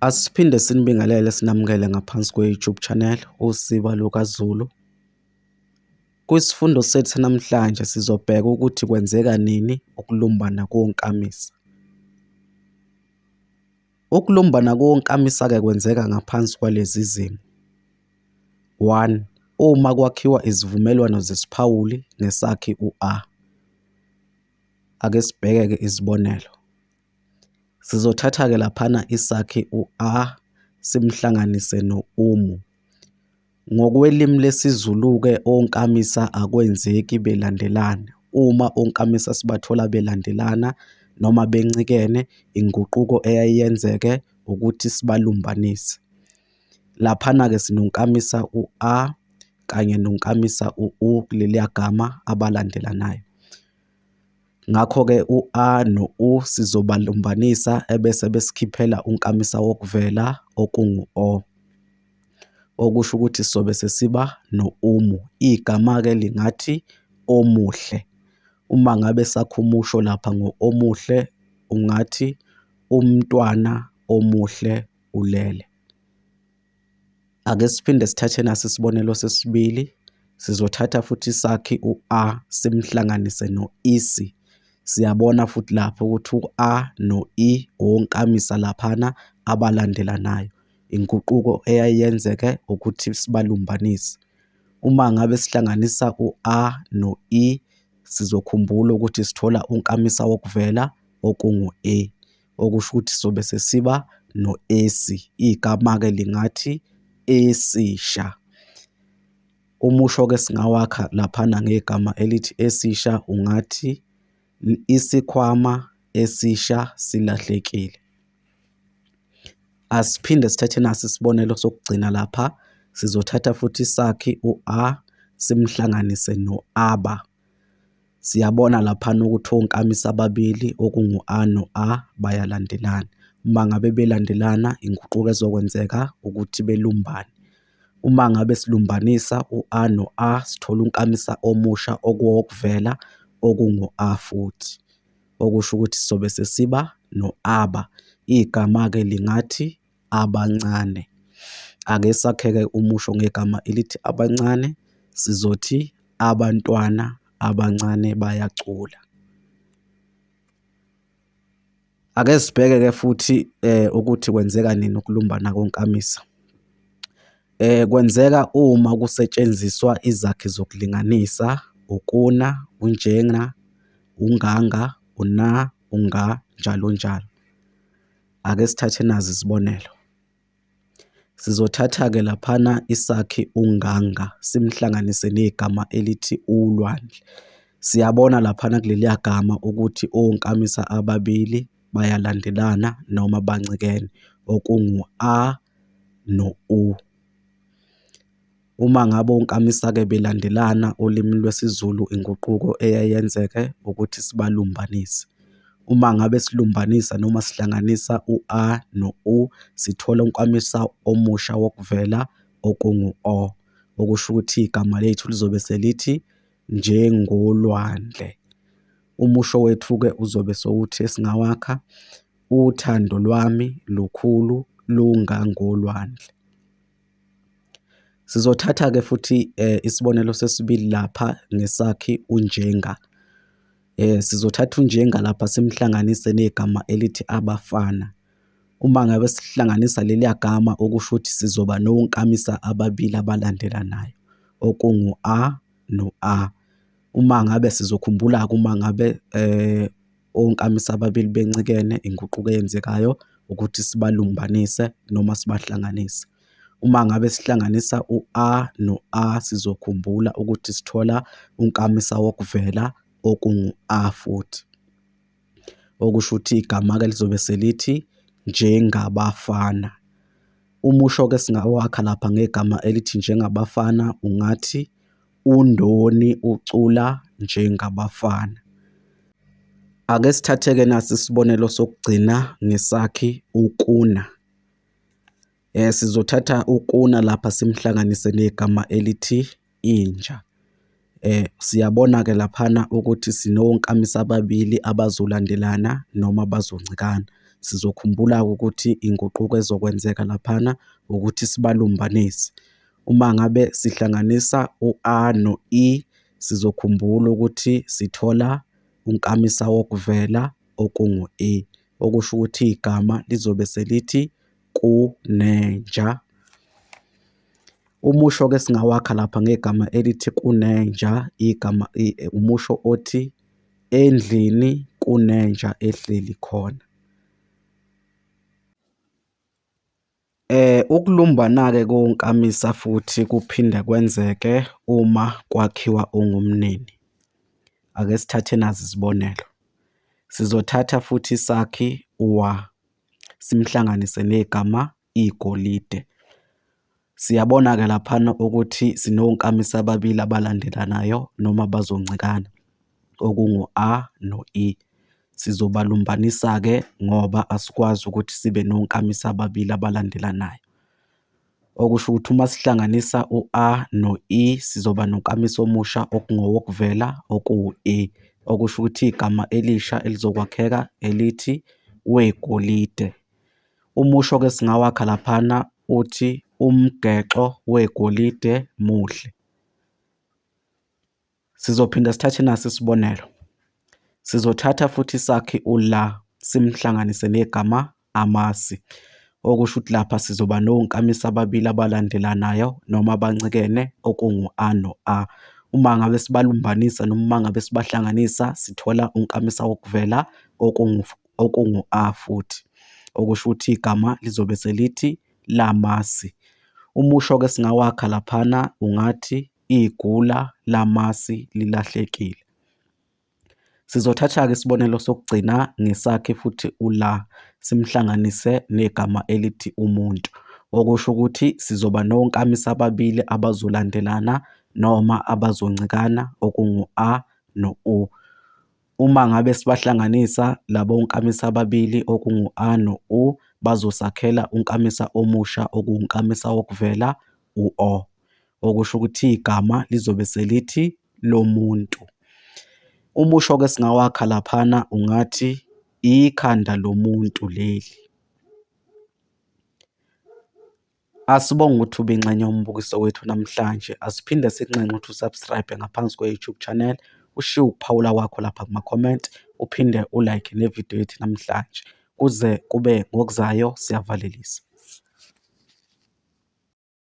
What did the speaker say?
Asiphinde sinibingelele sinamukele ngaphansi kwe-YouTube channel uSiba lukaZulu. Kwisifundo sethu namhlanje sizobheka ukuthi kwenzeka nini ukulumbana konkamisa. Ukulumbana konkamisa-ke kwenzeka ngaphansi kwalezi zimo. 1. Uma kwakhiwa izivumelwano zesiphawuli nesakhi u-A. Ake sibheke-ke izibonelo. Sizothatha-ke laphana isakhi u-A simhlanganise no-umu. Ngokwelimi lesiZulu-ke onkamisa akwenzeki belandelana. Uma onkamisa sibathola belandelana noma bencikene, inguquko eyayiyenzeke ukuthi sibalumbanise. Laphana-ke sinonkamisa u-A kanye nonkamisa u-U kuleliya gama abalandelanayo. Ngakho-ke u-A no-U sizobalumbanisa ebese besikhiphela unkamisa wokuvela okungu-O. Okusho ukuthi sobe sesiba no-umu. Igama-ke lingathi omuhle. Uma ngabe sakha umusho lapha ngo-omuhle, ungathi umntwana omuhle ulele. Ake siphinde sithathe naso isibonelo sesibili. Sizothatha futhi isakhi u-A simhlanganise no-isi. Siyabona futhi lapho ukuthi u-A no-I onkamisa laphana abalandelanayo. Inguquko eyayiyenzeke ukuthi sibalumbanise. Uma ngabe sihlanganisa u-A no-I, sizokhumbula ukuthi sithola unkamisa wokuvela okungu-E. Okusho ukuthi sobe sesiba no-esi. Igama-ke lingathi esisha. Umusho-ke singawakha laphana ngegama elithi esisha, ungathi isikhwama esisha silahlekile. Asiphinde sithathe naso isibonelo sokugcina lapha. Sizothatha futhi isakhi u-A simhlanganise no-aba. Siyabona laphana ukuthi onkamisa ababili okungu-A no-A bayalandelana. Uma ngabe belandelana, inguquko ezokwenzeka ukuthi belumbane. Uma ngabe silumbanisa u-A no-A, sithola unkamisa omusha okuwokuvela okungu-A futhi. Okusho ukuthi sobe sesiba no-aba. Igama-ke lingathi abancane. Ake sakhe-ke umusho ngegama elithi abancane. Sizothi abantwana abancane bayacula. Ake sibheke-ke futhi ukuthi kwenzeka nini ukulumbana konkamisa. Kwenzeka uma kusetshenziswa izakhi zokulinganisa, ukuna, unjenga, unganga, una, unga, njalo njalo. Ake sithathe nazo izibonelo. Sizothatha-ke laphana isakhi unganga simhlanganise negama elithi ulwandle. Siyabona laphana kuleliya gama ukuthi onkamisa ababili bayalandelana noma bancikene okungu-A no-U. Uma ngabe onkamisa-ke belandelana olimini lwesiZulu, inguquko eyayenzeke ukuthi sibalumbanise. Uma ngabe silumbanisa noma sihlanganisa u-A no-U, sithola unkamisa omusha wokuvela okungu-O. Okusho ukuthi igama lethu lizobe selithi njengolwandle. Umusho wethu-ke uzobe sowuthi esingawakha, uthando lwami lukhulu lungangolwandle. Sizothatha-ke futhi isibonelo sesibili lapha ngesakhi unjenga. Sizothatha unjenga lapha simhlanganise negama elithi abafana. Uma ngabe sihlanganisa leliya gama, okusho ukuthi sizoba nonkamisa ababili abalandelanayo okungu-A no-A. Uma ngabe sizokhumbula-ke uma ngabe onkamisa ababili bencikene, inguquko eyenzekayo ukuthi sibalumbanise noma sibahlanganise. Uma ngabe sihlanganisa u-A no-A, sizokhumbula ukuthi sithola unkamisa wokuvela okungu-A futhi. Okusho ukuthi igama-ke lizobe selithi njengabafana. Umusho-ke singawakha lapha ngegama elithi njengabafana, ungathi uNdoni ucula njengabafana. Ake sithathe-ke naso isibonelo sokugcina ngesakhi ukuna. Sizothatha ukuna lapha simhlanganise negama elithi inja. Siyabona-ke laphana ukuthi sinonkamisa ababili abazolandelana noma bazoncikana. sizokhumbula ukuthi inguquko ezokwenzeka laphana ukuthi sibalumbanise. Uma ngabe sihlanganisa u-A no-E, sizokhumbula ukuthi sithola unkamisa wokuvela okungu-E, okusho ukuthi igama lizobe selithi kunenja. Umusho-ke esingawakha lapha ngegama elithi kunenja, umusho othi endlini kunenja ehleli khona. Ukulumbana-ke konkamisa futhi kuphinde kwenzeke uma kwakhiwa ungumnini. Ake sithathe nazi izibonelo. Sizothatha futhi isakhi wa simhlanganise negama igolide. Siyabona-ke laphana ukuthi sinonkamisa ababili abalandelanayo noma bazoncikana okungu-A no-E. Sizobalumbanisa-ke ngoba asikwazi ukuthi sibe nonkamisa ababili abalandelanayo. Okusho ukuthi uma sihlanganisa u-A no-E sizoba nonkamisa omusha okungowokuvela okuwu-E. Okusho ukuthi igama elisha elizokwakheka elithi wegolide. Umusho-ke singawakha laphana uthi umgexo wegolide muhle. Sizophinda sithathe naso isibonelo. Sizothatha futhi isakhi ula simhlanganise negama amasi. Okusho ukuthi lapha sizoba nonkamisa ababili abalandelanayo noma abancikene okungu-A no-A. Uma ngabe sibalumbanisa noma uma ngabe sibahlanganisa sithola unkamisa wokuvela okungu-A futhi. Okusho ukuthi igama lizobe selithi lamasi. Umusho-ke singawakha laphana ungathi igula lamasi lilahlekile. Sizothatha-ke isibonelo sokugcina ngesakhi futhi ula simhlanganise negama elithi umuntu. Okusho ukuthi sizoba nonkamisa ababili abazolandelana noma abazoncikana okungu-A no-U. Uma ngabe sibahlanganisa labo onkamisa ababili okungu-A no-U bazosakhela unkamisa omusha okuwunkamisa wokuvela u-O. Okusho ukuthi igama lizobe selithi lomuntu. Umusho-ke singawakha laphana ungathi ikhanda lomuntu leli. Asibonge ukuthi ube ingxenye yombukiso wethu namhlanje. Asiphinde sikunxenxe ukuthi usubscribe ngaphansi kwe-YouTube channel, ushiye ukuphawula kwakho lapha kuma-comment, uphinde ulike nevidiyo yethu namhlanje. Kuze kube ngokuzayo siyavalelisa.